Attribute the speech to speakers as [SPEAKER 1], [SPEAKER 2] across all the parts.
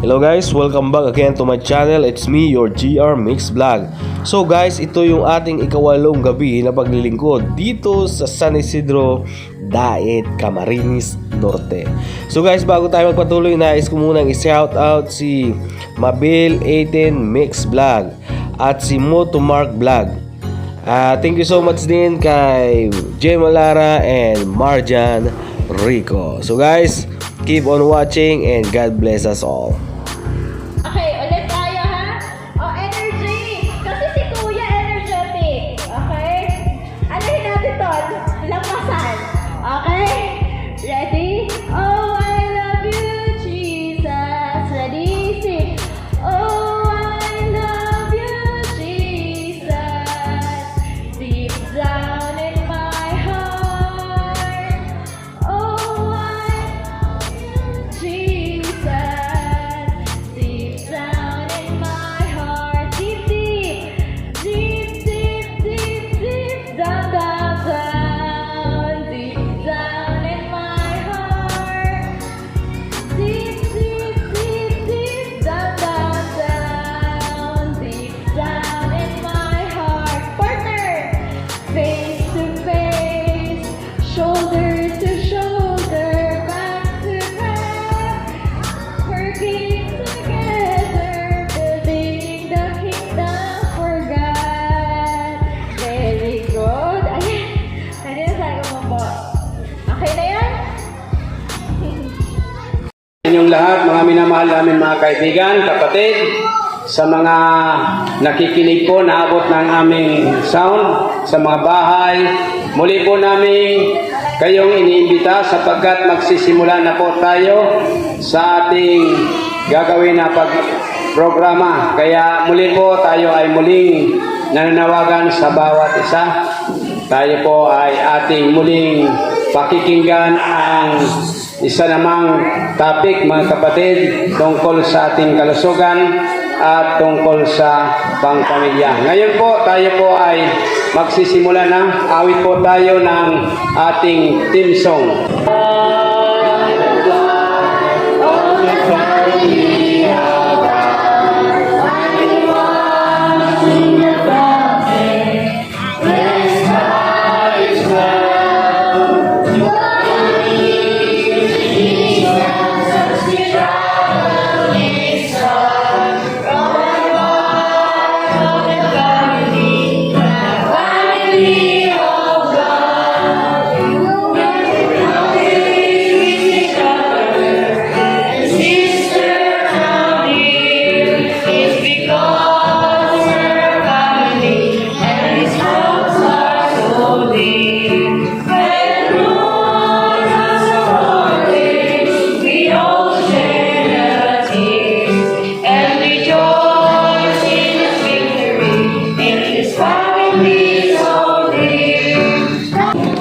[SPEAKER 1] Hello guys, welcome back again to my channel. It's me, your GR Mix Vlog. So guys, ito yung ating ikawalong gabi na paglilingkod dito sa San Isidro, Daet, Camarines Norte. So guys, bago tayo magpatuloy, nais ko munang i-shout out si Mabel 18 Mix Vlog at si Motomark Vlog. Thank you so much din kay Gemma Lara and Marjan Rico. So guys, keep on watching and God bless us all.
[SPEAKER 2] Okay, ulit tayo ha. Energy. Kasi si Kuya energetic. Okay? Anuhin natin to. Lampasan. Okay? Ready? Oh, I love you, Jesus. Ready? Sing. Oh, I love you, Jesus. Deep down in my heart. Oh, I love you, Jesus. Deep down in my heart. Deep, deep, deep, deep, deep, deep down, down, down. Deep down in my heart. Deep, deep, deep, deep down, down, down. Deep down in my heart. Partner, face to face, shoulder to shoulder, back to back, working together, building the kingdom for God. Very good. Ayan. Kanina sabi mo po. Okay na yan?
[SPEAKER 3] Inyong lahat, mga minamahal namin mga kaibigan, kapatid, sa mga nakikinig po, naabot ng aming sound sa mga bahay, muli po namin kayong iniimbita sapagkat magsisimula na po tayo sa ating gagawin na programa. Kaya muli po tayo ay muling nananawagan sa bawat isa. Tayo po ay ating muling pakikinggan ang isa namang topic mga kapatid tungkol sa ating kalusugan at tungkol sa pangpamilya. Ngayon po tayo po ay magsisimula na. Awit po tayo ng ating theme song.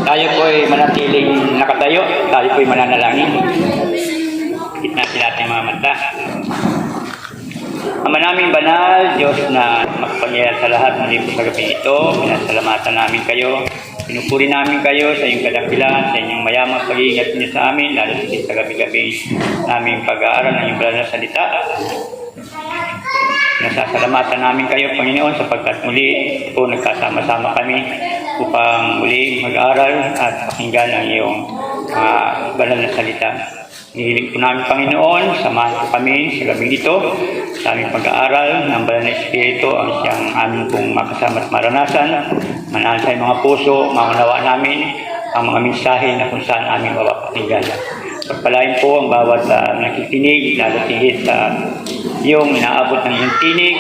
[SPEAKER 3] Tayo po ay manatiling nakatayo, tayo po ay mananalangin. Ikit natin ating mga mata. Ama naming banal, Diyos na makapangyarihan sa lahat, muli po sa gabi ito, pinasalamatan namin kayo. Pinupuri namin kayo sa iyong kadakilan, sa inyong mayamang pag-iingat niyo sa amin, lalo sa gabi-gabi naming pag-aaral ng iyong banal na salita. Nasasalamatan namin kayo, Panginoon, sapagkat muli po nagkasama-sama kami upang muli mag-aral at pakinggan ang iyong banal na salita. Nihiling po namin, Panginoon, samahan po kami sa gabi ito sa aming pag-aaral ng banal na Espiritu ang siyang aming pong makasama at maranasan. Manahan sa mga puso, maunawa namin ang mga mensahe na kung saan aming mapapakinggan. Pagpalain po ang bawat nakikinig, lalo tingit sa yung inaabot ng iyong tinig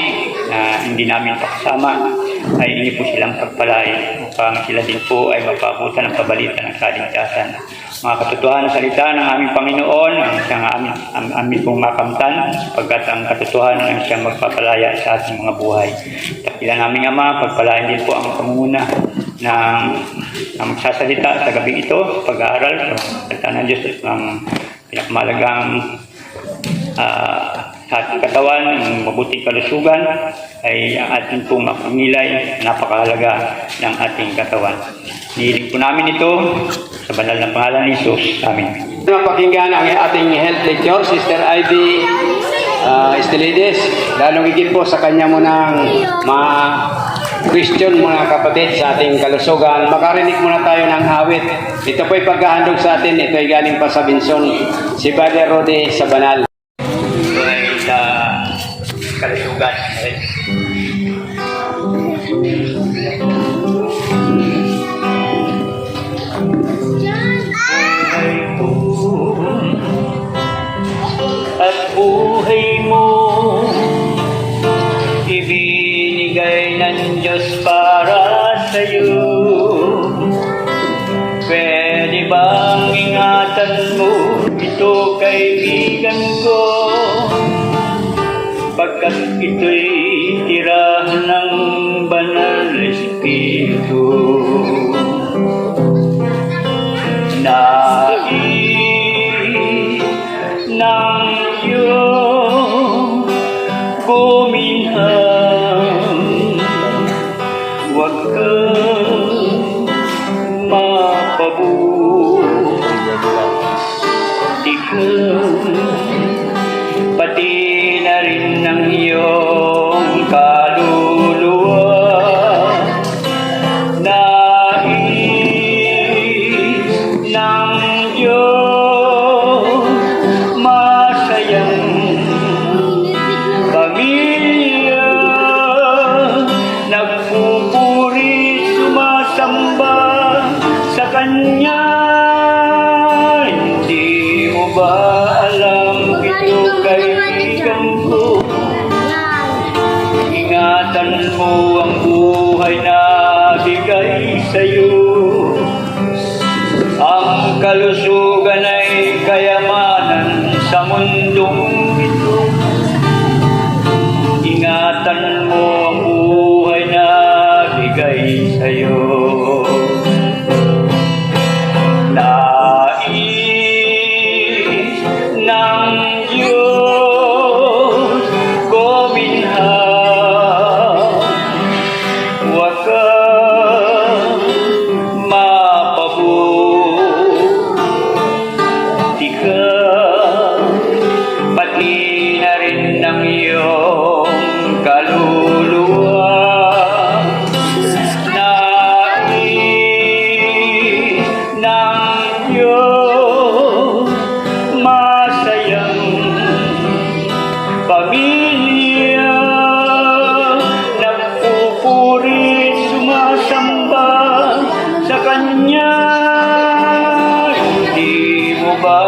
[SPEAKER 3] na hindi namin pakasama, ay hindi po silang pagpalain upang sila din po ay mapabutan ng pabalita ng kaligtasan. Mga katotohanan ng salita ng aming Panginoon ang siyang aming pong makamtan sapagkat ang katotohanan ang siyang magpapalaya sa ating mga buhay. Dakilan naming Ama, pagpalain din po ang pangunguna ng magsasalita sa gabi ito, pag-aaral sa salita ng Diyos at ng pinakamalagang sa ating katawan, ng mabuting kalusugan ay ating pong makangilay, napakahalaga ng ating katawan. Nihiling po namin ito sa banal na pangalan ni Jesus. Amen. Mapakinggan ang ating health lecture, Sister Ivy
[SPEAKER 4] Tilides, lalong higit po sa kanya mo ng ma-question mga kapatid sa ating kalusugan. Makarinig muna tayo ng awit. Ito po'y pagkahandog sa atin. Ito ay galing pa sa Binson. Si Father Rode sa Banal.
[SPEAKER 3] Ito ay sa kalusugan. At buhay mo ibinigay ng Diyos para sa'yo. Pwede bang ingatan mo ito, kaibigan ko, pagkat ito'y tirahan ng banal na Espiritu. Nais ng iyong guminhang, huwag kang mapabuti, pati na rin ng iyong kaluluwa. Nais ng iyong masayang pamilya, nagpupuri, sumasamba sa Kanya. Hindi mo ba alam ito, kaibigan ko? Ingatan mo ang buhay na bigay sa'yo. Ang kalusugan ay kayamanan sa mundong ito. Ingatan mo ang buhay na bigay sa'yo. Nais ng Diyos guminhang, huwag kang mapabuti ka, pati na rin ng iyong kaluluwa. Nais ng Diyos masayang pamilya, nagpupuri, sumasamba sa Kanya. Hindi mo ba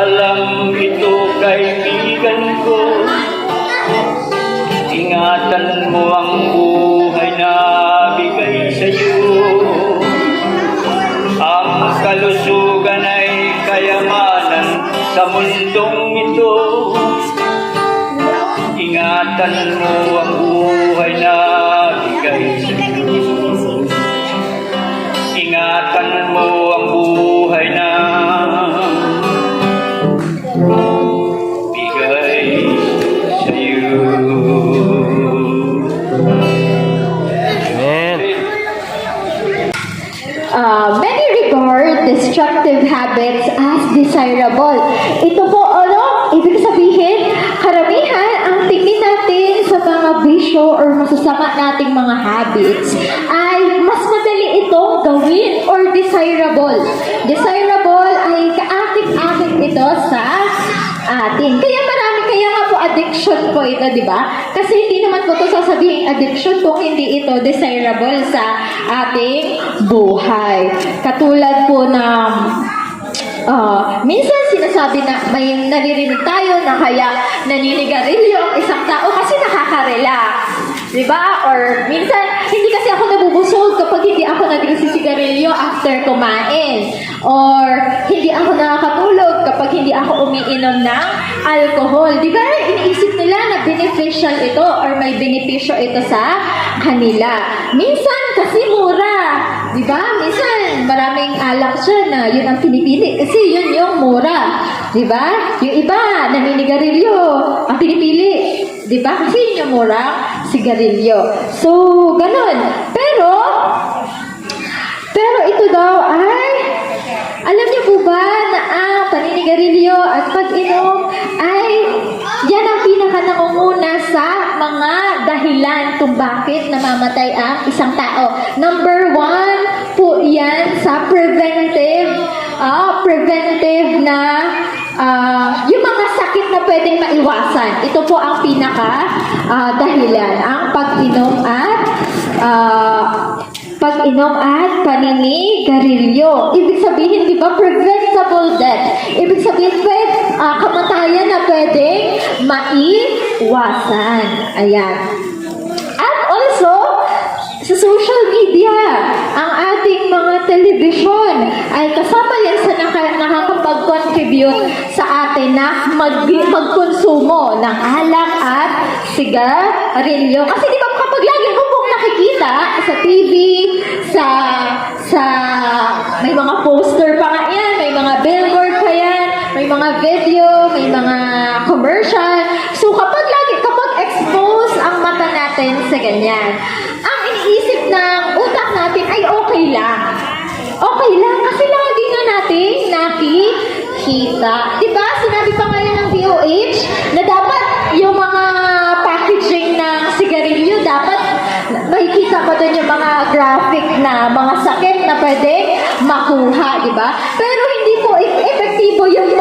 [SPEAKER 3] alam ito, kaibigan ko? Ingatan mo ang buhay na bigay sa'yo. Ang kalusugan ay kayamanan sa mundong ito. Ingatan mo ang buhay na bigay sa'yo. Ingatan mo ang buhay na bigay sa'yo.
[SPEAKER 1] Amen.
[SPEAKER 2] Many regard destructive habits as desirable. Ito po, ibig sabihin, karamihan ang tingin natin sa mga bisyo or masasama nating mga habits ay mas madali itong gawin or desirable. Desirable ay kaakit-akit ito sa atin. Kaya nga po addiction po ito, di ba? Kasi hindi naman po ito sasabihin addiction kung hindi ito desirable sa ating buhay. Katulad po ng minsan sinasabi na may naririnig tayo na kaya naninigarilyo ang isang tao kasi nakaka-relax. Diba? Or minsan, hindi kasi ako nabubusog kapag hindi ako nagsisigarilyo after kumain. Or hindi ako nakakatulog kapag hindi ako umiinom ng alcohol. Diba? Iniisip nila na beneficial ito or may benepisyo ito sa kanila. Minsan kasi mura. Diba? Minsan maraming alak siya na yun ang pinipili kasi yun yung mura. Diba? Yung iba, naninigarilyo, ang pinipili. Diba? Kasi yun yung mura, sigarilyo. So, ganun. Pero ito daw ay, alam niyo po ba na ang paninigarilyo at pag-inom ay yan ang pinaka-nangunguna mga dahilan kung bakit namamatay ang isang tao. Number 1 po yan sa preventive na yung mga sakit na pwedeng maiwasan. Ito po ang pinaka dahilan, ang pag-inom at paninigarilyo. Ibig sabihin, di ba, preventable death. Ibig sabihin, kamatayan na pwedeng maiwasan. Ayan. At also, sa social media, ang ating mga television ay kasama yan sa nakakapag-contribute sa atin na magkonsumo ng alak at sigarilyo. Kasi di ba kapag lagi mo pong nakikita sa TV, sa may mga poster pa nga yan, may mga billboard pa yan, may mga video, may mga commercial. So kapag expose ang mata natin sa ganyan, ang iniisip ng utak natin ay okay lang. Okay lang kasi lagi nga natin nakikita. Diba? Sinabi pa ngayon ng DOH na dapat yung mga packaging ng sigarilyo, dapat makikita pa doon yung mga graphic na mga sakit na pwede makuha, diba? Pero hindi po epektibo yung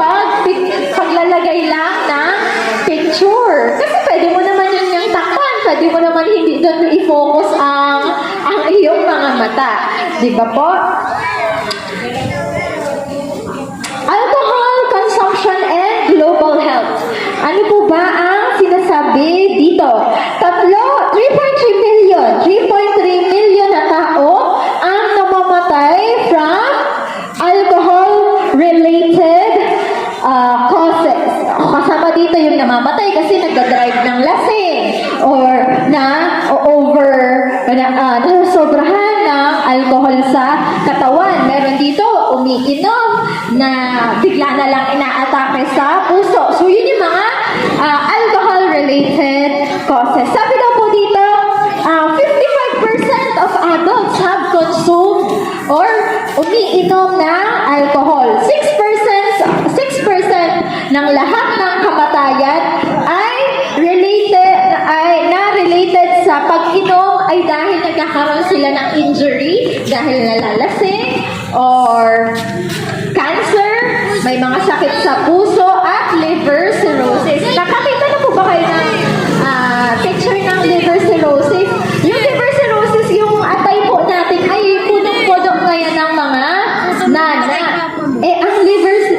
[SPEAKER 2] paglalagay lang ng picture. Kasi pwede mo naman yung takpan, pwede mo naman hindi doon i-focus ang iyong mga mata. Diba po? Alcohol consumption and global health. Ano po ba ang sinasabi dito? 3.3 million na tao ang namamatay from alcohol-related causes. Kasama dito yung namamatay kasi nagdadrive ng lasing or nasobrahan ng alcohol sa katawan. Meron dito umiinom na bigla na lang inaatake sa puso. So yun yung mga alcohol-related causes. Sabi daw po dito, 55% of adults have consumed or umiinom ng alcohol. 6% ng lahat ng kamatayan ay related sa pag-inom ay dahil nagkakaroon sila ng injury, dahil nalalasing, or cancer, may mga sakit sa puso, at liver cirrhosis. Nakakita na po ba kayo ng picture ng liver cirrhosis? Yung liver cirrhosis, yung atay po natin ay punong-puno ngayon ng mga nana.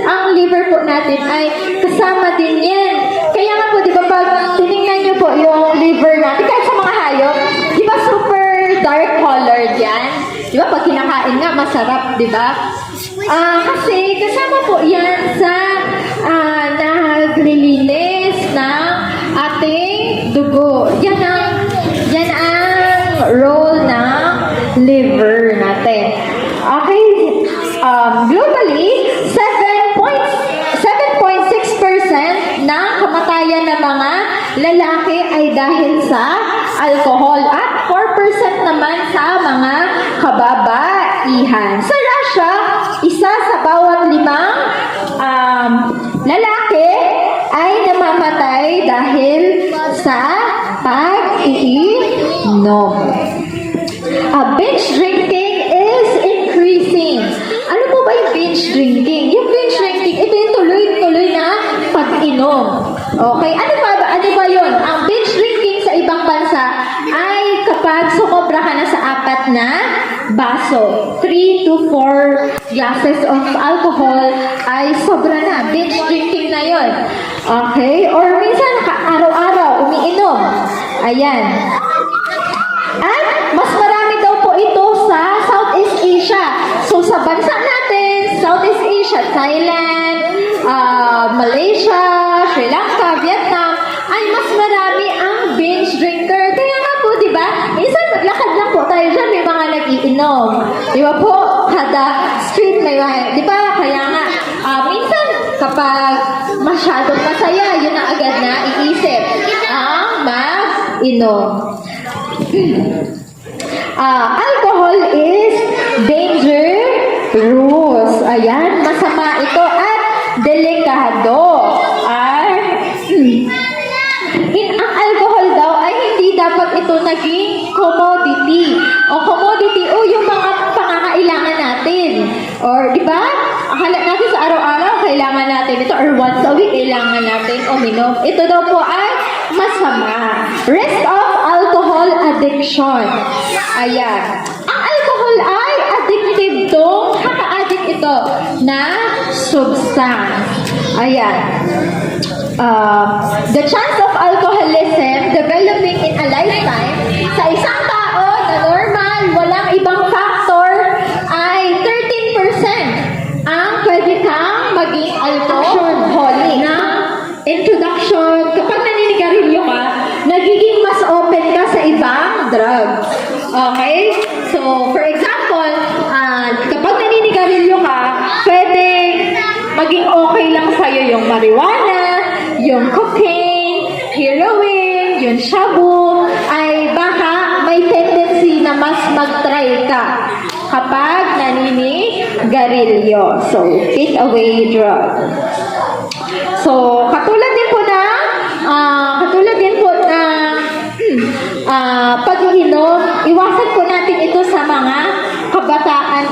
[SPEAKER 2] Ang liver po natin ay kasama din yan. Kaya nga po, di ba, pag tinignan nyo po yung liver natin, kahit sa mga hayop, di ba super dark colored yan? Di ba, pag kinakain nga, masarap, di ba? Kasi kasama po yan sa naglilinis ng ating dugo. Yan ang role ng liver natin. Okay, globally, 7.6% ng kamatayan ng mga lalaki ay dahil sa alcohol at 4% naman sa mga kababaihan. Sa Russia, isa sa bawat 5 lalaki ay namamatay dahil sa pag-iinom. Binge drinking is increasing. Ano po ba yung binge drinking? Yung binge drinking, ito yung tuloy-tuloy na pag-inom. Okay? Ano ba yun? Ang binge drinking sa ibang bansa ay kapag sumobra ka na sa 4 na baso, 3 to 4 glasses of alcohol ay sobra na. Binge drinking na yun. Okay? Or minsan, araw-araw, umiinom. Ayan. At mas marami daw po ito sa Southeast Asia. So sa bansa natin, Southeast Asia, Thailand, Malaysia, Sri Lanka, Vietnam, ay mas marami ang binge drinker. Kaya nga po, di ba? Minsan maglakad lang po tayo dyan, may mga nag-iinom. Di ba po? Kada street may mga, di ba? Kaya nga, minsan kapag masyadong masaya, yun na agad na iisip ang mag-inom. Alcohol is dangerous. Ayan, masama ito at delikado. Ang alcohol daw ay naging commodity. O commodity, o yung mga pangangailangan natin. Or, di ba? Akala natin sa araw-araw, kailangan natin ito. Or once a week, kailangan natin uminom. Ito daw po ay masama. Risk of alcohol addiction. Ayan. Ang alcohol ay addictive to, kaka-addict ito na substance. Ayan. The chance of alcoholism developing in a lifetime sa isang tao na normal, walang ibang factor, ay 13% ang pwede kang maging alcoholic. Na introduction, kapag naninigarilyo ka, nagiging mas open ka sa ibang drugs. Okay? So, for example, kapag naninigarilyo ka, pwedeng maging okay lang sa'yo yung marijuana, yung cocaine, heroin, yung shabu, ay baka may tendency na mas mag-try ka kapag naninigarilyo. So, get away drug. So, katulad din po na pag-iinom, iwasan po natin ito sa mga kabataan,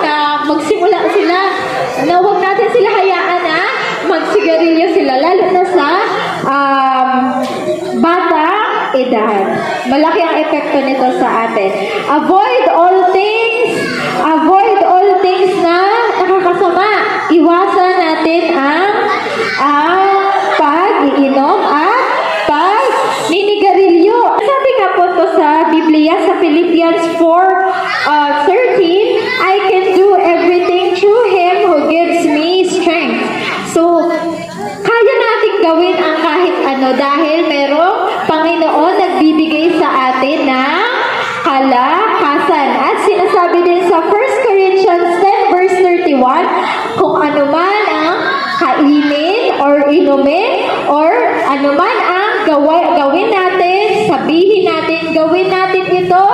[SPEAKER 2] na magsimula sila, na huwag natin sila hayaan na magsigarilyo sila, lalo na sa bata edad. Malaki ang epekto nito sa atin. Avoid all things na nakakasama. Iwasan natin ang pag-iinom at pag-ninigarilyo. Sabi nga po to sa Biblia, sa Philippians 4:13, I can do everything through Him who gives me strength. So, kaya nating gawin ang kahit ano dahil merong Panginoon nagbibigay sa atin ng kalakasan. At sinasabi din sa 1 Corinthians 10 verse 31, kung ano man ang kainin or inumin or ano man ang gawin natin, sabihin natin, gawin natin ito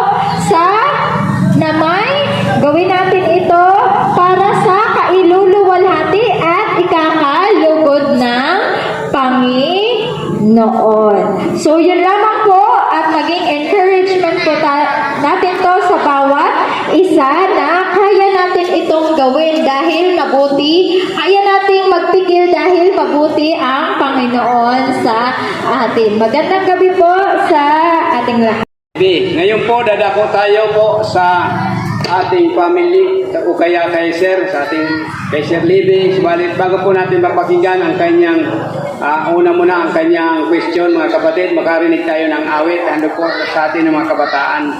[SPEAKER 2] gawin natin ito para sa kailuluwalhati at ikakalugod ng Panginoon. So, yun lamang po at maging encouragement po natin to sa bawat isa na kaya natin itong gawin dahil mabuti, kaya nating magpigil dahil mabuti ang Panginoon sa atin. Magandang gabi po sa ating lahat.
[SPEAKER 4] Ngayon po, dadako tayo po sa ating family o kaya kay Sir, sa ating kay Sir Libby. Subalit bago po natin mapakinggan ang kanyang una muna ang kanyang question, mga kapatid, makarinig tayo ng awit. Hando po sa atin ng mga kabataan.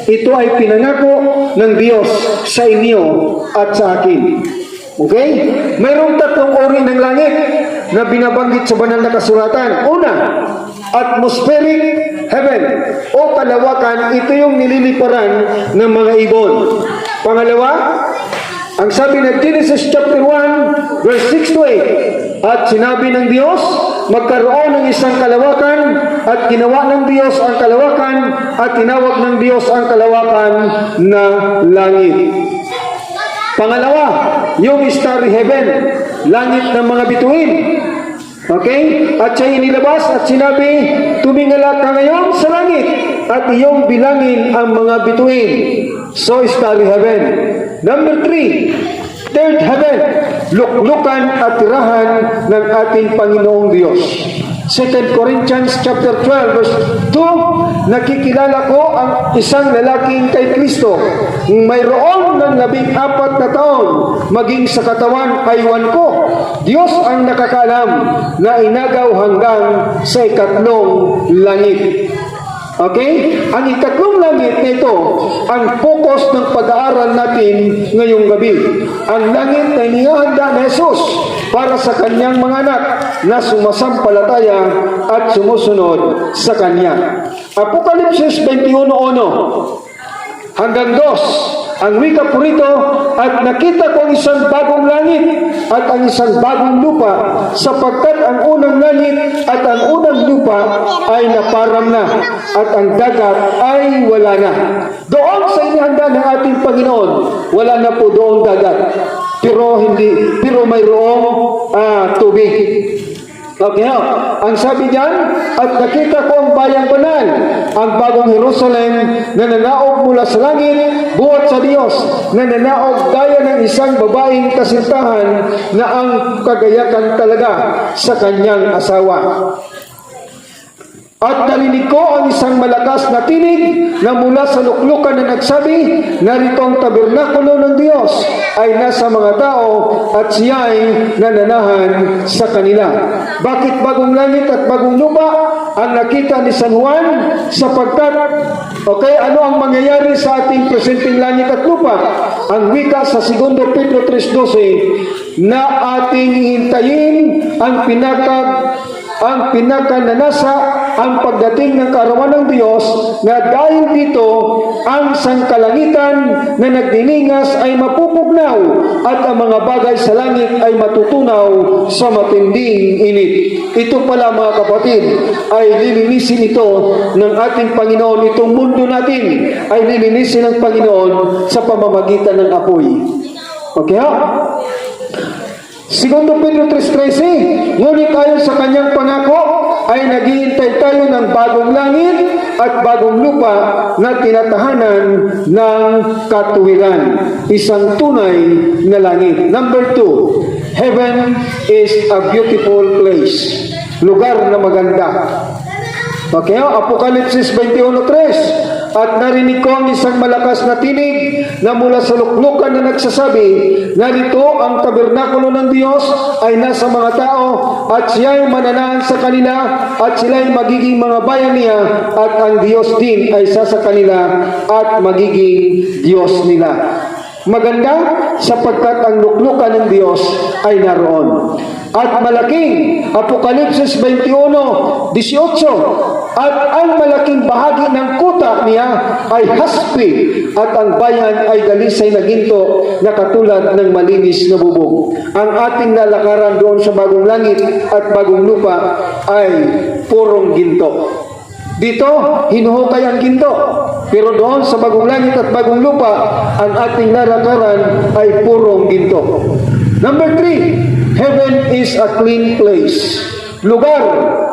[SPEAKER 5] Ito ay pinangako ng Diyos sa inyo at sa akin. Okay? Mayroong tatlong uri ng langit na binabanggit sa banal na kasulatan. Una, atmospheric heaven o kalawakan. Ito yung nililiparan ng mga ibon. Pangalawa, ang sabi ng Genesis chapter 1 verse 6 to 8, at sinabi ng Diyos, magkaroon ng isang kalawakan at ginawa ng Diyos ang kalawakan at tinawag ng Diyos ang kalawakan na langit. Pangalawa, yung starry heaven, langit ng mga bituin. Okay? At siya inilabas at sinabi, tumingala ka ngayon sa langit at iyong bilangin ang mga bituin. So, starry heaven. Number 3, third heaven, luklukan at tirahan ng ating Panginoong Diyos. 2 Corinthians chapter 12 verse 2, nakikilala ko ang isang lalaking kay Kristo. Mayroon ng 14 na taon, maging sa katawan ay 1 ko. Diyos ang nakakaalam na inagaw hanggang sa 2 langit. Okay? Ang 2 langit na ito, ang focus ng pag-aaral natin ngayong gabi. Ang langit na inihahanda ni Jesus para sa kanyang mga anak na sumasampalataya at sumusunod sa kanya. Apokalipsis 21:1 hanggang 2. Ang wika po rito, at nakita ko ang isang bagong langit at ang isang bagong lupa, sapagkat ang unang langit at ang unang lupa ay naparam na, at ang dagat ay wala na. Doon sa inihanda ng ating Panginoon, wala na po doon dagat, pero mayroong tubig. Okay, ang sabi diyan, at nakita ko ang bayang banal, ang bagong Jerusalem na nanaog mula sa langit, buhat sa Diyos, na nanaog gaya ng isang babaeng kasintahan na ang kagayakan talaga sa kanyang asawa. At narinig ko ang isang malakas na tinig na mula sa luklukan na nagsabi, narito ang tabernakulo ng Diyos ay nasa mga tao at siya'y nananahan sa kanila. Bakit bagong langit at bagong lupa ang nakita ni San Juan? Sapagkat, okay, ano ang mangyayari sa ating presenteng langit at lupa? Ang wika sa 2 Pedro 3:12 na ating hintayin ang pinakananasa ang pagdating ng kaarawan ng Diyos, na dahil dito ang sangkalangitan na nagdiningas ay mapupugnaw at ang mga bagay sa langit ay matutunaw sa matinding init. Ito pala mga kapatid ay lilinisin ito ng ating Panginoon. Itong mundo natin ay lilinisin ng Panginoon sa pamamagitan ng apoy. Okay ha? 2 Pedro 3:13, ngunit ayon sa kanyang pangako ay naghihintay tayo ng bagong langit at bagong lupa na tinatahanan ng katuwiran. Isang tunay na langit. Number 2, heaven is a beautiful place. Lugar na maganda. Okay, Apokalipsis 21:3, at narinig ko ang isang malakas na tinig na mula sa luklukan na nagsasabi, narito ang tabernakulo ng Diyos ay nasa mga tao at siya'y mananahan sa kanila at sila'y magiging mga bayan niya at ang Diyos din ay sa kanila at magiging Diyos nila. Maganda sapagkat ang luklukan ng Diyos ay naroon. At malaking, Apokalipsis 21:18, at ang malaking bahagi ng kuta niya ay haspi at ang bayan ay dalisay na ginto na katulad ng malinis na bubog. Ang ating lalakaran doon sa bagong langit at bagong lupa ay purong ginto. Dito, hinuhukay ang ginto. Pero doon sa bagong langit at bagong lupa, ang ating lalakaran ay purong ginto. Number 3, heaven is a clean place. Lugar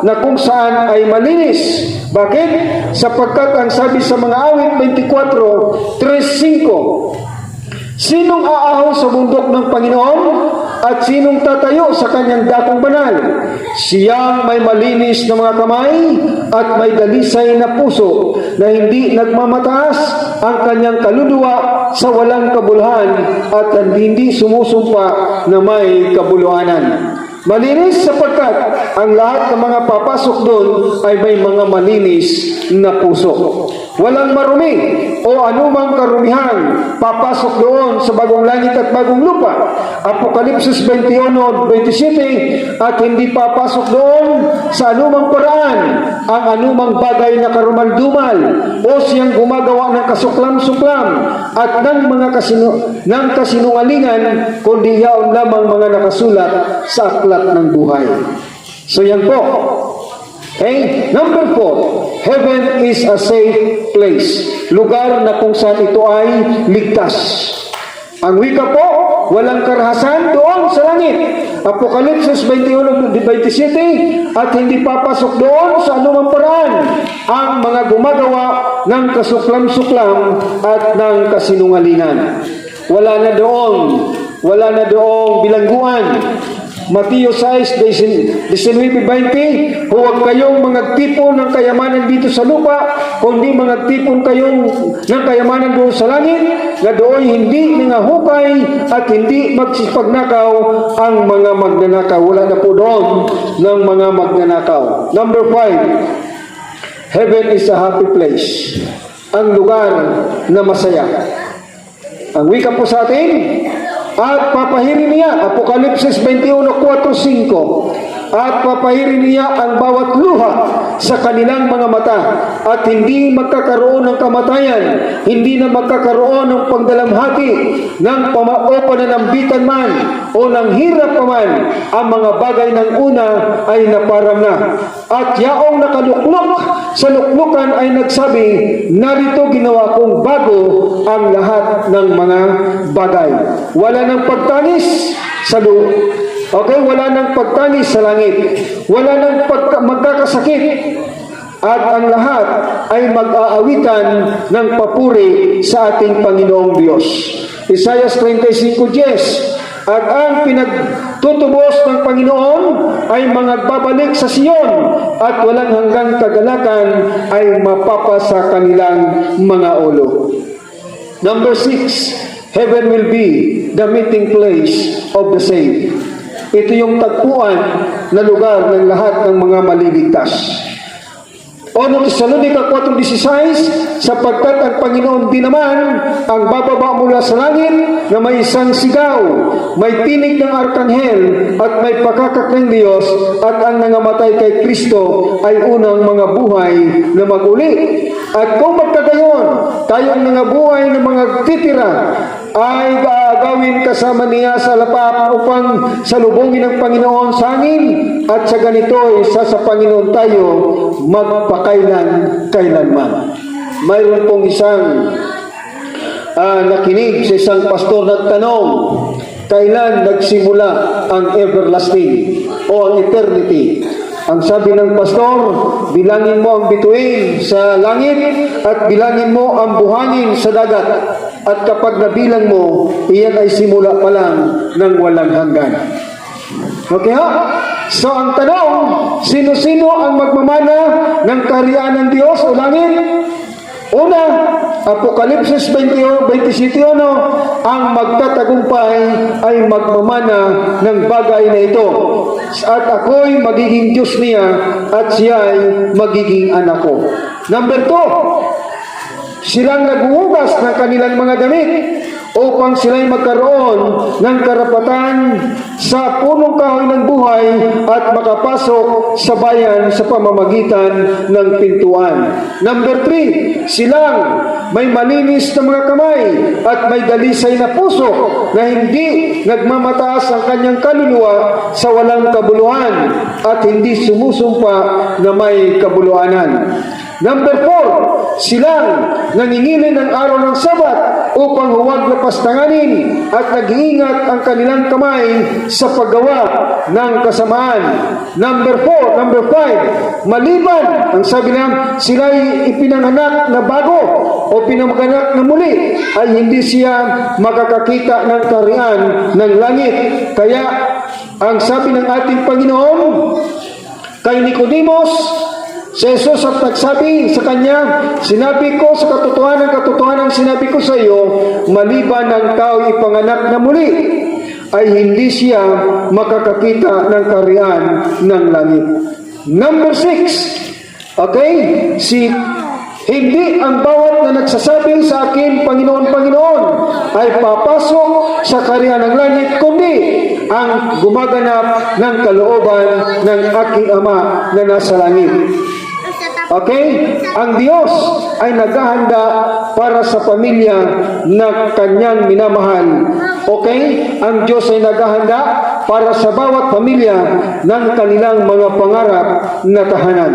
[SPEAKER 5] na kung saan ay malinis. Bakit? Sapagkat ang sabi sa mga awit 24:3-5, sinong aahaw sa bundok ng Panginoon at sinong tatayo sa kanyang dakong banal? Siyang may malinis na mga kamay at may dalisay na puso na hindi nagmamataas ang kanyang kaluluwa sa walang kabuluhan at hindi sumusumpa na may kabuluhanan. Malinis sapagkat ang lahat ng mga papasok doon ay may mga malinis na puso. Walang marumi o anumang karumihan papasok doon sa bagong langit at bagong lupa. Apokalipsis 21:27, at hindi papasok doon sa anumang paraan ang anumang bagay na karumal-dumal o siyang gumagawa ng kasuklam-suklam at ng mga kasinungalingan, kundi yaon lamang mga nakasulat sa aklat ng buhay. So yan po. Okay? Number 4, heaven is a safe place. Lugar na kung saan ito ay ligtas. Ang wika po, walang karahasan doon sa langit. Apokalipsis 21:27, at hindi papasok doon sa anumang paraan ang mga gumagawa ng kasuklam-suklam at ng kasinungalingan. Wala na doong bilangguan. Mateo 6:19-20, huwag kayong magtipon ng kayamanan dito sa lupa, kundi magtipon kayong ng kayamanan doon sa langit, na doon hindi nangahukay at hindi magsipagnakaw ang mga magnanakaw. Wala na po doon ng mga magnanakaw. Number 5, heaven is a happy place. Ang lugar na masaya. Ang wika po sa atin, at papahirin niya, Apokalipsis 21:4-5, at papahirin niya ang bawat luha sa kanilang mga mata, at hindi magkakaroon ng kamatayan, hindi na magkakaroon ng pagdalamhati, ng o pananambitan man, o ng hirap pa man. Ang mga bagay ng una ay naparam na. At yaong nakaluklok sa luklukan ay nagsabi, narito ginawa kong bago ang lahat ng mga bagay. Wala nang pagtanis sa okay, wala nang pagtanis sa langit. Wala nang magkakasakit. At ang lahat ay mag-aawitan ng papuri sa ating Panginoong Diyos. Isaiah 35:10, at ang pinagtutubos ng Panginoon ay magbabalik sa Siyon, at walang hanggang kagalakan ay mapapa sa kanilang mga ulo. Number 6, heaven will be the meeting place of the saved. Ito yung tagpuan na lugar ng lahat ng mga maliligtas. Ono Tesalonica 4:16, sapagkat ang Panginoon din naman ang bababa mula sa langit na may isang sigaw, may tinig ng arkanghel, at may pakakak ng Diyos, at ang nangamatay kay Kristo ay unang mga buhay na mag-uli. At kung magkagayon, tayong mga buhay na mga titira ay gagawin kasama niya sa lapap upang salubungin ng Panginoon sa hangin, at sa ganito isa sa Panginoon tayo magpakailanman. Mayroon pong isang nakinig sa isang pastor nagtanong, kailan nagsimula ang everlasting o ang eternity? Ang sabi ng pastor, bilangin mo ang bituin sa langit at bilangin mo ang buhangin sa dagat. At kapag nabilang mo, iyan ay simula pa lang ng walang hanggan. Okay ha? So ang tanong, sino-sino ang magmamana ng kaharian ng Diyos o langit? Una, Apokalipsis 21:27, ang magtatagumpay ay magmamana ng bagay na ito. At ako'y magiging Diyos niya at siya ay magiging anak ko. Number 2, silang naghuhugas ng kanilang mga damit upang sila'y magkaroon ng karapatan sa punong kahoy ng buhay at makapasok sa bayan sa pamamagitan ng pintuan. Number 3, silang may malinis na mga kamay at may dalisay na puso na hindi nagmamataas ang kanyang kaluluwa sa walang kabuluhan at hindi sumusumpa na may kabuluhanan. Number 4, silang nangingilin ng araw ng Sabat upang huwag lapastanganin at nag-iingat ang kanilang kamay sa paggawa ng kasamaan. Number 5, maliban, ang sabi lang, sila'y ipinanganak na bago o pinanganak na muli, ay hindi siya makakakita ng kaharian ng langit. Kaya, ang sabi ng ating Panginoon kay Nicodemos, si Jesus at nagsabi sa kanya, sinabi ko sa katotohanan sinabi ko sa iyo, maliban ng tao ipanganak na muli, ay hindi siya makakakita ng kaharian ng langit. Number 6, okay, hindi ang bawat na nagsasabi sa akin, Panginoon, Panginoon, ay papasok sa kaharian ng langit, kundi ang gumaganap ng kalooban ng aking Ama na nasa langit. Okay? Ang Diyos ay naghahanda para sa pamilya na kanyang minamahal. Okay? Ang Diyos ay naghahanda para sa bawat pamilya ng kanilang mga pangarap na tahanan.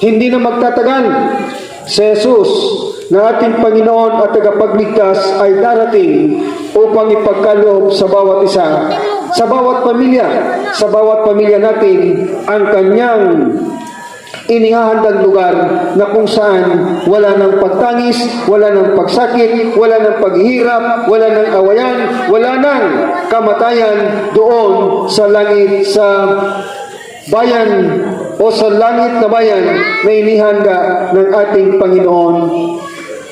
[SPEAKER 5] Hindi na magtatagal, si Jesus na ating Panginoon at tagapagligtas ay darating upang ipagkaloob sa bawat isa, sa bawat pamilya natin ang kanyang inihahandang lugar na kung saan wala ng pagtangis, wala ng pagsakit, wala ng paghihirap, wala ng awayan, wala ng kamatayan doon sa langit, sa bayan o sa langit na bayan na inihanda ng ating Panginoon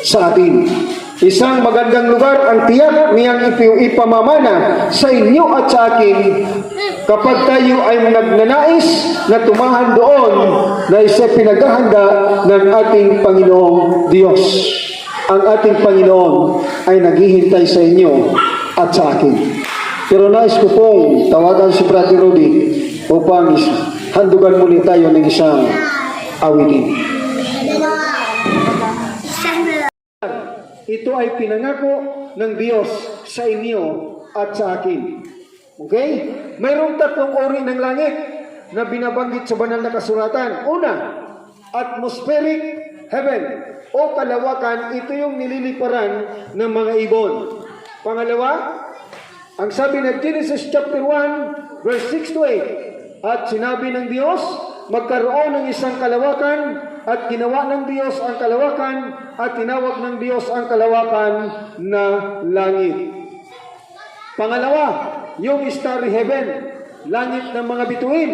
[SPEAKER 5] sa atin. Isang magandang lugar ang tiyak niyang ipamamana sa inyo at sa akin kapag tayo ay nagnanais na tumahan doon na isa pinaghahanda ng ating Panginoong Diyos. Ang ating Panginoon ay naghihintay sa inyo at sa akin. Pero nais ko pong tawagan si Brother Rudy upang handugan muli tayo ng isang awitin. Ito ay pinangako ng Diyos sa inyo at sa akin. Okay? Mayroong tatlong uri ng langit na binabanggit sa banal na kasulatan. Una, atmospheric heaven o kalawakan. Ito yung nililiparan ng mga ibon. Pangalawa, ang sabi ng Genesis chapter 1 verse 6 to 8, at sinabi ng Diyos, magkaroon ng isang kalawakan, at ginawa ng Diyos ang kalawakan, at tinawag ng Diyos ang kalawakan na langit. Pangalawa, yung starry heaven, langit ng mga bituin.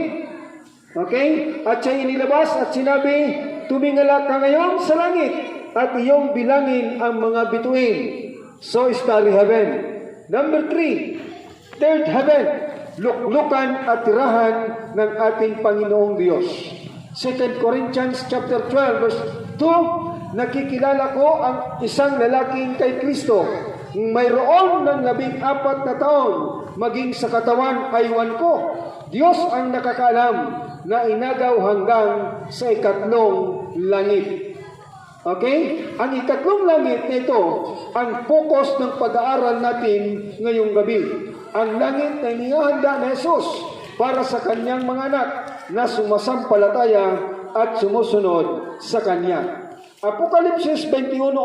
[SPEAKER 5] Okay? At siya inilabas at sinabi, tumingala ka ngayon sa langit at iyong bilangin ang mga bituin. So, starry heaven. Number 3, third heaven, luklukan at tirahan ng ating Panginoong Diyos. 2 Corinthians chapter 12 verse 2, nakikilala ko ang isang lalaking kay Kristo. Mayroon ng 14 na taon, maging sa katawan ay 1 ko. Diyos ang nakakaalam na inagaw hanggang sa ikatlong langit. Okay? Ang ikatlong langit na ito, ang focus ng pag-aaral natin ngayong gabi. Ang langit na inihanda ni Jesus para sa kanyang mga anak na sumasampalataya at sumusunod sa kanya. Apokalipsis 21:1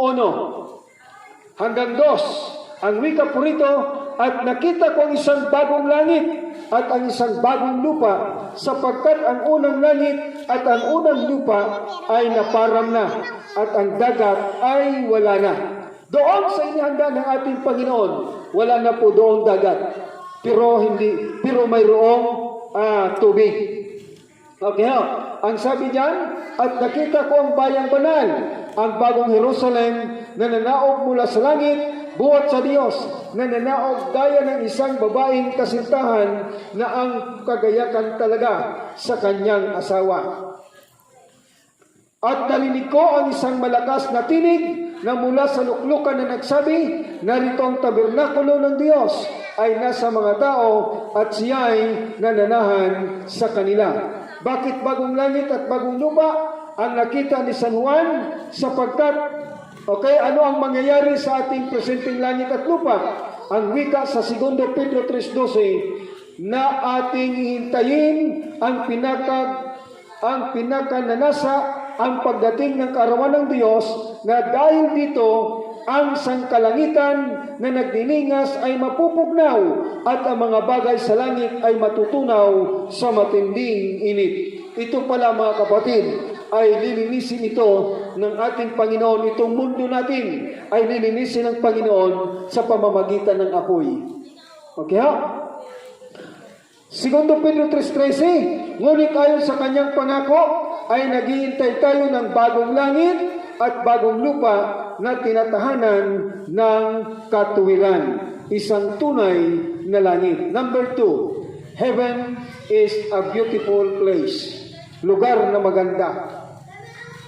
[SPEAKER 5] hanggang 2, ang wika po rito, at nakita ko ang isang bagong langit at ang isang bagong lupa, sapagkat ang unang langit at ang unang lupa ay naparang na, at ang dagat ay wala na. Doon sa inihanda ng ating Panginoon, wala na po doong dagat, pero mayroong tubig. Okay, ang sabi diyan, at nakita ko ang bayang banal, ang bagong Jerusalem na nanaog mula sa langit, buhat sa Diyos, na nanaog gaya ng isang babaeng kasintahan na ang kagayakan talaga sa kanyang asawa. At narinig ko ang isang malakas na tinig na mula sa luklukan na nagsabi, narito ang tabernakulo ng Diyos ay nasa mga tao at siya'y nananahan sa kanila. Bakit bagong langit at bagong lupa ang nakita ni San Juan? Sapagkat, okay, ano ang mangyayari sa ating presenteng langit at lupa? Ang wika sa 2 Pedro 3:12 na ating hintayin ang pinakananasa, ang pagdating ng kaarawan ng Diyos, na dahil dito ang sangkalangitan na nagdiningas ay mapupugnaw at ang mga bagay sa langit ay matutunaw sa matinding init. Ito pala mga kapatid, ay lilinisin ito ng ating Panginoon. Itong mundo natin ay lilinisin ng Panginoon sa pamamagitan ng apoy. Okay ha? 2 Pedro 3:13, ngunit ayon sa kanyang pangako ay naghihintay tayo ng bagong langit at bagong lupa na tinatahanan ng katuwiran. Isang tunay na langit. Number 2, heaven is a beautiful place. Lugar na maganda.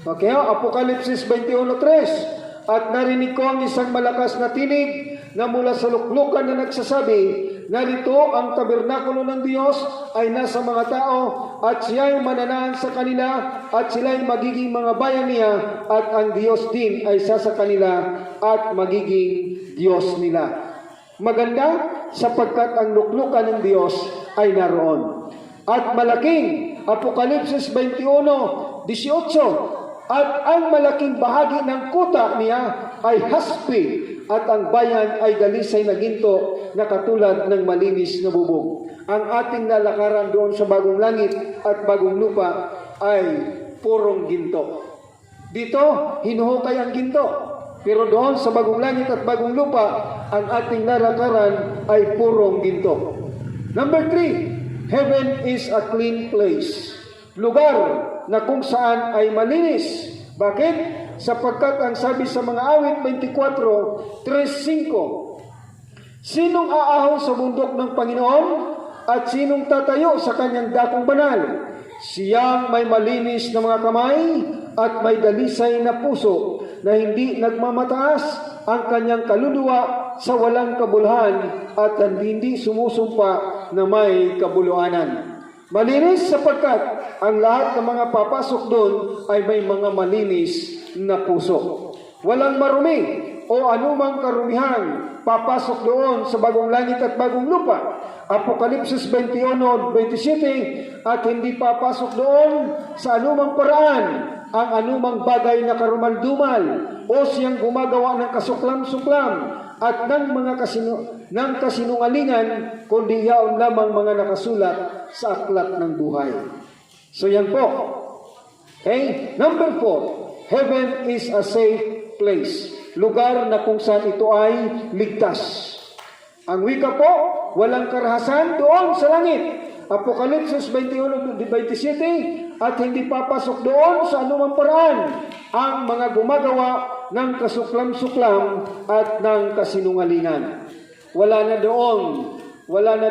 [SPEAKER 5] Okay, Apokalipsis 21:3, at narinig ko ang isang malakas na tinig na mula sa luklukan na nagsasabi, narito ang tabernakulo ng Diyos ay nasa mga tao, at siya'y mananahan sa kanila, at sila'y magiging mga bayan niya, at ang Diyos din ay sa kanila, at magiging Diyos nila. Maganda sapagkat ang luklukan ng Diyos ay naroon. At malaking, Apokalipsis 21:18, at ang malaking bahagi ng kuta niya ay haspe, at ang bayan ay dalisay na ginto na katulad ng malinis na bubog. Ang ating lalakaran doon sa bagong langit at bagong lupa ay purong ginto. Dito, hinuhukay ang ginto. Pero doon sa bagong langit at bagong lupa, ang ating lalakaran ay purong ginto. Number 3, heaven is a clean place. Lugar na kung saan ay malinis. Bakit? Sapagkat ang sabi sa mga awit 24:3-5, sinong aahon sa bundok ng Panginoon at sinong tatayo sa kanyang dakong banal? Siyang may malinis na mga kamay at may dalisay na puso, na hindi nagmamataas ang kanyang kaluluwa sa walang kabuluhan at hindi sumusumpa na may kabuluhanan. Malinis sapagkat ang lahat ng mga papasok doon ay may mga malinis na puso. Walang marumi o anumang karumihan papasok doon sa bagong langit at bagong lupa. Apokalipsis 21:27, at hindi papasok doon sa anumang paraan ang anumang bagay na karumaldumal o siyang gumagawa ng kasuklam-suklam at ng mga kasinungalingan, kundi yaon lamang mga nakasulat sa aklat ng buhay. So yan po. Okay? Number 4, heaven is a safe place. Lugar na kung saan ito ay ligtas. Ang wika po, walang karahasan doon sa langit. Apokalipsis 21:27, at hindi papasok doon sa anumang paraan ang mga gumagawa ng kasuklam-suklam at ng kasinungalingan. Wala na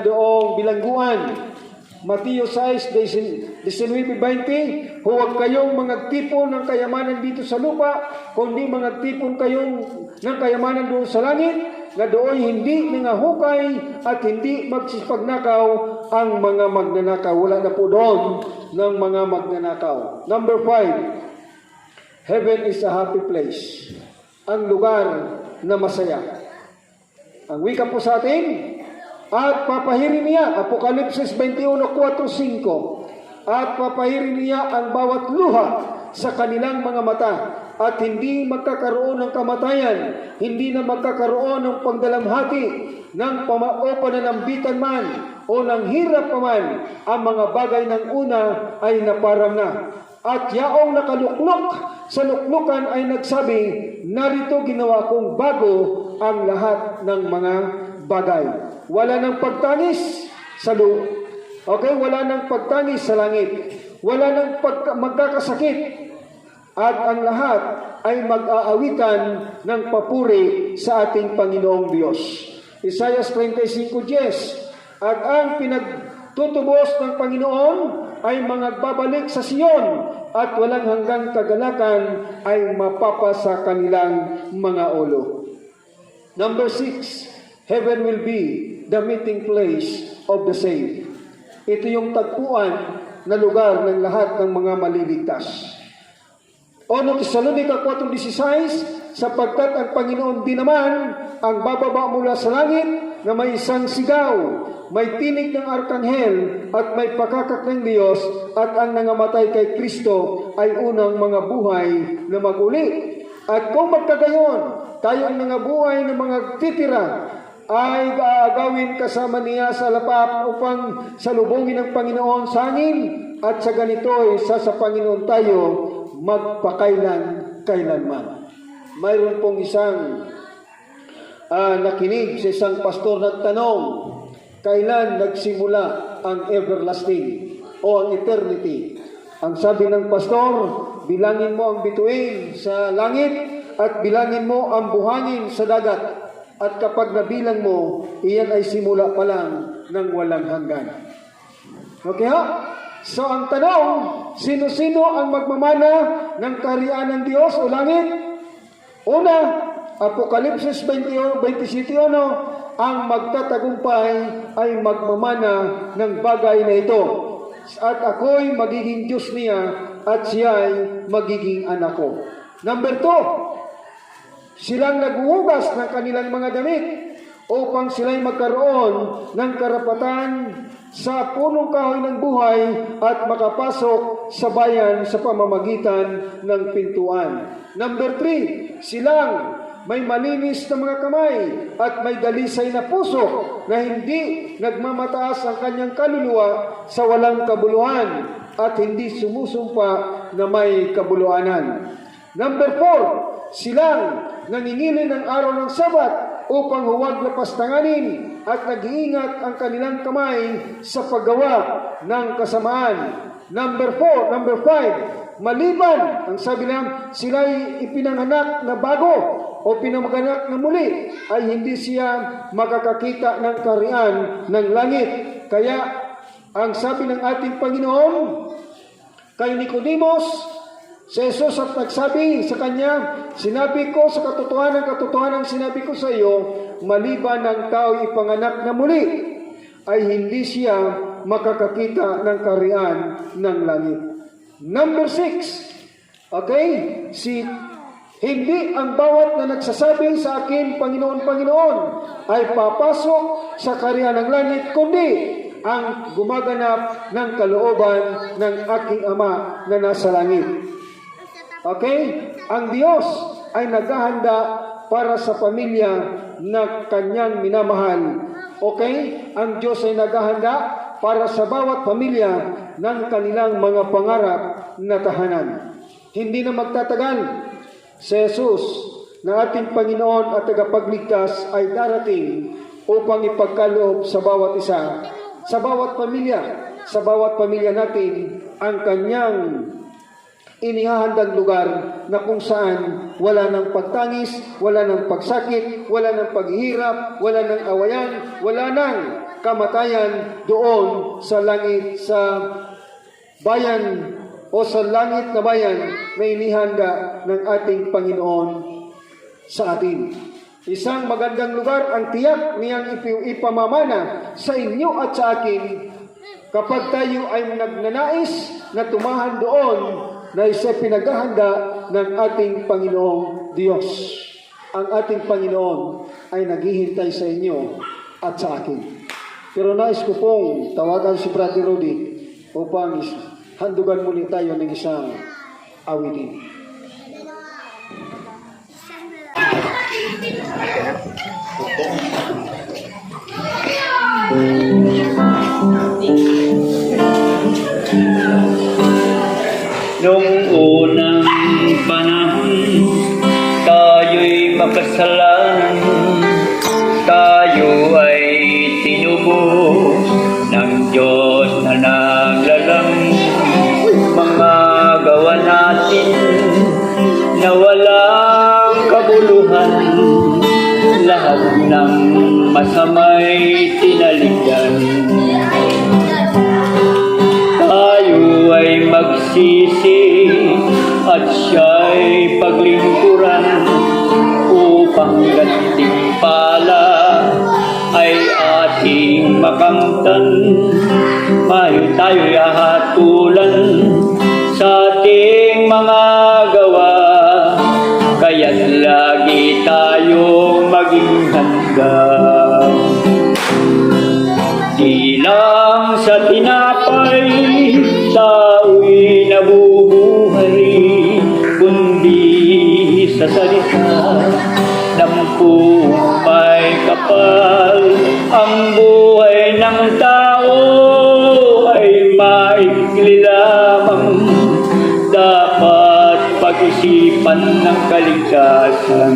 [SPEAKER 5] doong bilangguan. Mateo 6:19-20, huwag kayong magtipon ng kayamanan dito sa lupa, kundi magtipon kayong ng kayamanan doon sa langit, na doon hindi nangahukay at hindi magsipagnakaw ang mga magnanakaw. Wala na po doon ng mga magnanakaw. Number 5, heaven is a happy place. Ang lugar na masaya. Ang wika po sa atin, at papahirin niya, Apokalipsis 21:4-5, at papahirin niya ang bawat luha sa kanilang mga mata, at hindi magkakaroon ng kamatayan, hindi na magkakaroon ng pagdalamhati, ng o pananambitan man, o ng hirap pa man. Ang mga bagay ng una ay naparang na. At yaong nakaluklok sa luklukan ay nagsabi, narito ginawa kong bago ang lahat ng mga bagay. Wala nang pagtangis sa wala nang pagtangis sa langit. Wala nang magkakasakit. At ang lahat ay mag-aawitan ng papuri sa ating Panginoong Diyos. Isaiah 35:10, at ang pinagtutubos ng Panginoon ay magbabalik sa Sion, at walang hanggang kagalakan ay mapapasa kanilang mga ulo. Number 6, heaven will be the meeting place of the saved. Ito yung tagpuan na lugar ng lahat ng mga maliligtas. 1 Tesalonica 4:16, sapagkat ang Panginoon din naman ang bababa mula sa langit na may isang sigaw, may tinig ng arkanghel at may pakakak ng Diyos, at ang nangamatay kay Kristo ay unang mga buhay na maguli. At kung magkagayon, tayong nangabuhay ng mga titira ay gaagawin kasama niya sa lapap upang salubungin ng Panginoon sa hangin, at sa ganito'y sa Panginoon tayo magpakailanman. Mayroon pong isang nakinig sa isang pastor nagtanong, kailan nagsimula ang everlasting o ang eternity? Ang sabi ng pastor, bilangin mo ang bituin sa langit at bilangin mo ang buhangin sa dagat. At kapag nabilang mo, iyan ay simula pa lang ng walang hanggan. Okay ha? So ang tanong, sino-sino ang magmamana ng kaharian ng Diyos o langit? Una, Apokalipsis 27:1, ang magtatagumpay ay magmamana ng bagay na ito. At ako'y magiging Diyos niya at siya'y magiging anak ko. Number 2, silang naghuhugas ng kanilang mga damit upang sila'y magkaroon ng karapatan sa punong kahoy ng buhay at makapasok sa bayan sa pamamagitan ng pintuan. Number 3, silang may malinis na mga kamay at may dalisay na puso na hindi nagmamataas ang kanyang kaluluwa sa walang kabuluhan at hindi sumusumpa na may kabuluanan. Number 4, silang nangingilin ng araw ng Sabat upang huwag lapastanganin at nag-iingat ang kanilang kamay sa paggawa ng kasamaan. Number 5, maliban, ang sabi lang, sila'y ipinanganak na bago o pinamaganap na muli, ay hindi siya makakakita ng kaharian ng langit. Kaya, ang sabi ng ating Panginoon kay Nicodemos, si Jesus at nagsabi sa kanya, sinabi ko sa katotohanan sinabi ko sa iyo, maliban ng tao ipanganak na muli, ay hindi siya makakakita ng kaharian ng langit. Number 6, okay, hindi ang bawat na nagsasabi sa akin, Panginoon, Panginoon, ay papasok sa kaharian ng langit, kundi ang gumaganap ng kalooban ng aking Ama na nasa langit. Okay? Ang Diyos ay naghahanda para sa pamilya na kanyang minamahal. Okay? Ang Diyos ay naghahanda para sa bawat pamilya ng kanilang mga pangarap na tahanan. Hindi na magtatagal, si Jesus na ating Panginoon at tagapagligtas ay darating upang ipagkaloob sa bawat isa, sa bawat pamilya natin ang kanyang inihahandang lugar na kung saan wala ng pagtangis, wala ng pagsakit, wala ng paghihirap, wala ng awayan, wala ng kamatayan doon sa langit, sa bayan o sa langit na bayan na inihanda ng ating Panginoon sa atin. Isang magandang lugar ang tiyak niyang ipamamana sa inyo at sa akin kapag tayo ay nagnanais na tumahan doon na isa pinaghahanda ng ating Panginoong Diyos. Ang ating Panginoon ay naghihintay sa inyo at sa akin. Pero nais ko pong tawagan si Brother Rudy upang handugan muli tayo ng isang awitin.
[SPEAKER 3] Noong unang panahon, tayo'y makasalanan, tayo ay tinubos ng Diyos na naglalang. Mga gawa natin na walang kabuluhan, lahat ng masamay tinaligyan. Tayo ay magsisi at siya'y paglingkuran upang gantimpala ay ating makamtan. Tayo'y hahatulan sa ating mga gawa, kaya't lagi tayong maging handa. Di lang sa tinapay tao'y nabubuhay, kundi sa salita ng may kapal. Ang buhay ng tao ay maikli lamang, dapat pag-isipan ng kaligtasan.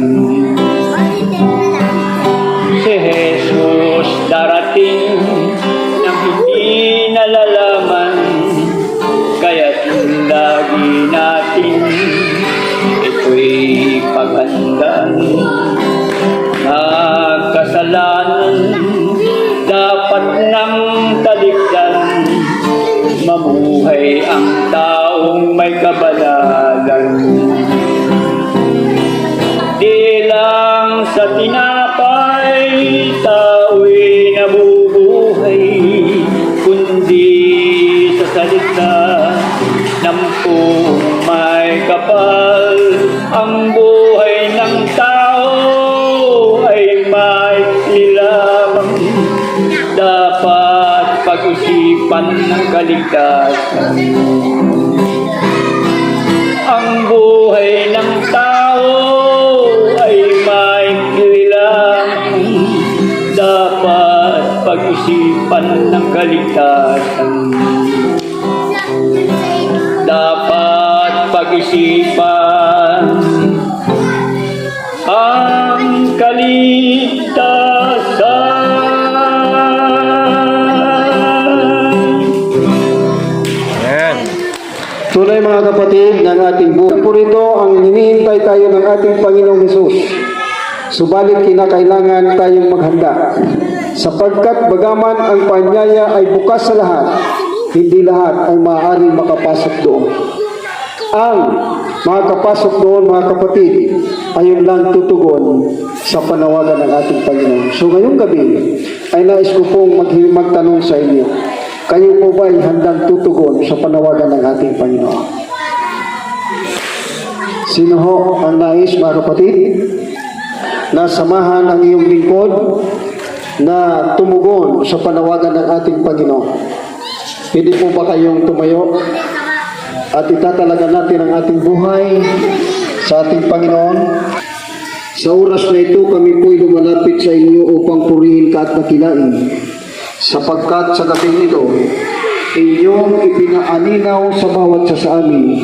[SPEAKER 3] Si Jesus darating nang hindi nalalaman, kaya't lagi natin ito'y paghandaan. Kasalanan dapat nang talikdan, mabuhay ang taong may kabalalan. Di lang sa tinapay tao'y nabubuhay, kundi sa salita ng may kapal. Ang buhay ng tao ay may pag-isipan ng kaligtasan. Ang buhay ng tao ay maikli lang, dapat pag-isipan ng kaligtasan. Dapat pag-isipan ang kaligtasan.
[SPEAKER 1] Ayan.
[SPEAKER 5] Tunay mga kapatid ng ating buhay. Po rito ang hinihintay tayo ng ating Panginoong Hesus. Subalit kinakailangan tayong maghanda. Sapagkat bagaman ang paanyaya ay bukas sa lahat, hindi lahat ay maaaring makapasok doon. Ang makakapasok doon mga kapatid ay yung lang tutugon sa panawagan ng ating Panginoon. So ngayong gabi ay nais ko pong magtanong sa inyo. Kayo po ba ay handang tutugon sa panawagan ng ating Panginoon? Sino ho ang nais mga kapatid na samahan ang iyong lingkod na tumugon sa panawagan ng ating Panginoon? Pwede po ba kayong tumayo at itatalaga natin ang ating buhay sa ating Panginoon? Sa oras na ito, kami po'y lumalapit sa inyo upang purihin ka at dakilain, sapagkat sa gabing ito, inyong ipinaaninaw sa bawat sa amin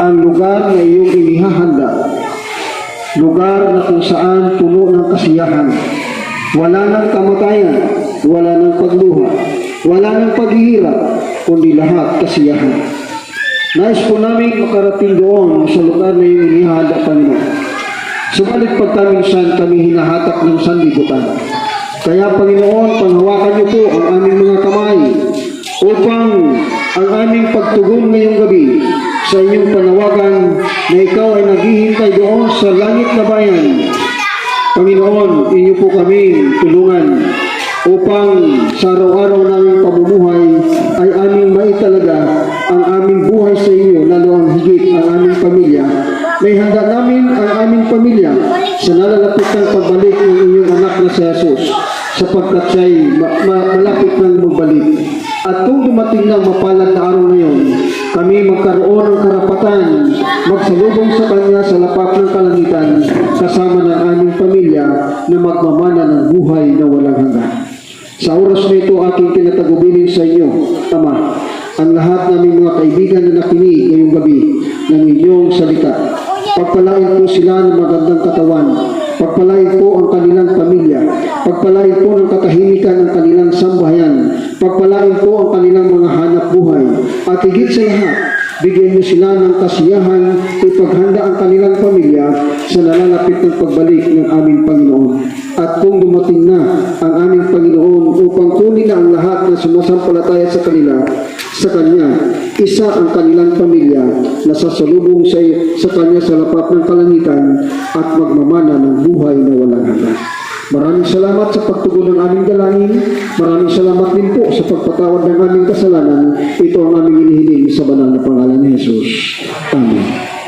[SPEAKER 5] ang lugar na iyong inihahanda, lugar na kung saan puno ng kasiyahan, wala ng kamatayan, wala ng pagluha, wala ng paghihirap, kundi lahat kasiyahan. Nais po namin makarating doon sa lugar na iyong inihahanda, Panginoon. Subalit pagkaminsan kami hinahatak ng sanlibutan. Kaya Panginoon, panghawakan niyo po ang aming mga kamay upang ang aming pagtugon ngayong gabi sa inyong panawagan na ikaw ay naghihintay doon sa langit na bayan. Panginoon, inyo po kami tulungan upang sa araw-araw naming pamumuhay ay aming maitalaga ang aming buhay sa inyo, lalo ang higit ang aming pamilya. May handa namin ang aming pamilya sa nalalapit ng pagbalik ng inyong anak na si Jesus, sapagkat siya'y malapit ng magbalik. At kung dumating na mapalad na araw na yun, kami magkaroon ng karapatan magsalubong sa Kanya sa lapap ng kalangitan kasama ng aming pamilya na magmamana ng buhay na walang hanggan. Sa oras na ito, aking tinatagubilin sa inyo, Ama, ang lahat naming mga kaibigan na nakinig ngayong gabi ng inyong salita. Pagpalain po sila ng magandang katawan. Pagpalain po ang kanilang pamilya. Pagpalain po ng katahimikan ng kanilang sambahayan. Pagpalain po ang kanilang mga hanap buhay. At higit sa lahat, bigyan niyo sila ng kasiyahan ipaghanda ang kanilang pamilya sa nalalapit ng pagbalik ng aming Panginoon. At kung dumating na ang aming Panginoon upang kunin na ang lahat na sumasampalataya sa kanila, sa Kanya, isa ang kanilang pamilya na sasalubong sa Kanya sa lapap ng kalangitan at magmamana ng buhay na walang hanggan. Maraming salamat sa pagtugon ng aming dalangin. Maraming salamat din po sa pagpatawad ng aming kasalanan. Ito ang aming inihiling sa banal na pangalan ni Jesus. Amen.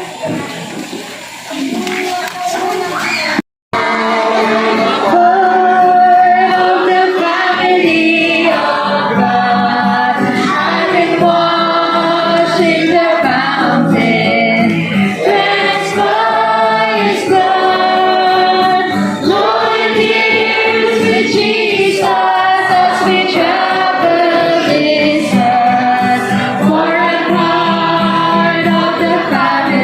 [SPEAKER 2] For a part of the family.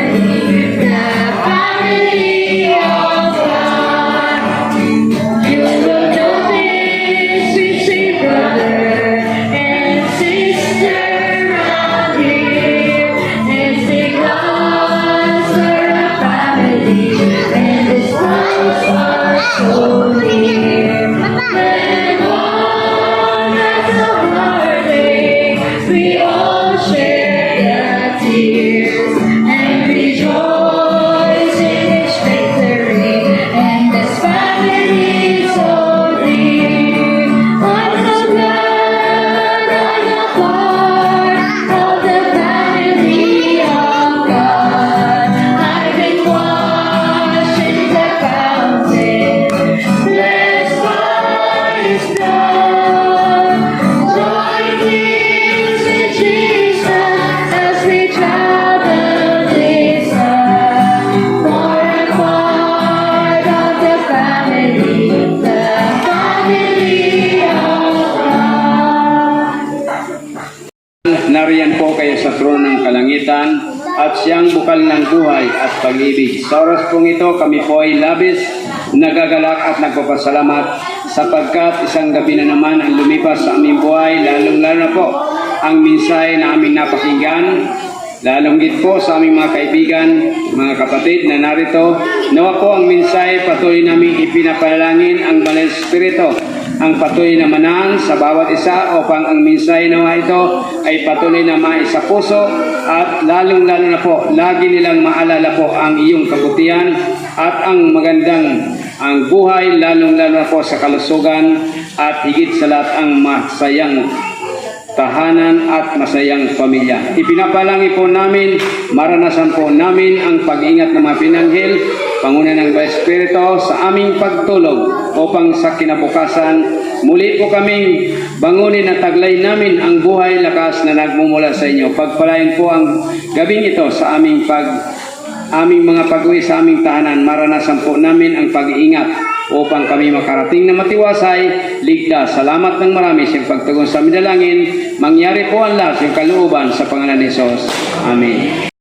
[SPEAKER 4] kagitan at siyang bukal ng buhay at pag-ibig. Sa oras pong ito, kami po ay labis nagagalak at nagpapasalamat sapagkat isang gabi na naman ang lumipas sa aming buhay, lalong-lalo na po ang mensahe na aming napakinggan, lalong po sa aming mga kaibigan, mga kapatid na narito. Nawa po ang mensahe patuloy naming ipinapanalangin ang Banal Espiritu ang patuloy na manang sa bawat isa upang ang mensahe nawa ito ay patuloy na maisa puso at lalong-lalo na po lagi nilang maalala po ang iyong kabutihan at ang magandang ang buhay, lalong-lalo na po sa kalusugan at higit sa lahat ang masayang tahanan at masayang pamilya. Ipinapalangi po namin, maranasan po namin ang pag-ingat ng mga pinanghel, Panguna ng Espiritu sa aming pagtulog upang sa kinabukasan muli po kaming bangunin at taglay namin ang buhay lakas na nagmumula sa inyo. Pagpalain po ang gabing ito sa aming mga pag-uwi sa aming tahanan, maranasan po namin ang pag-iingat upang kami makarating na matiwasay, ligtas. Salamat ng marami sa pagtugon sa aming dalangin. Mangyari po ang lahat yung kalooban sa pangalan ni Jesus. Amen.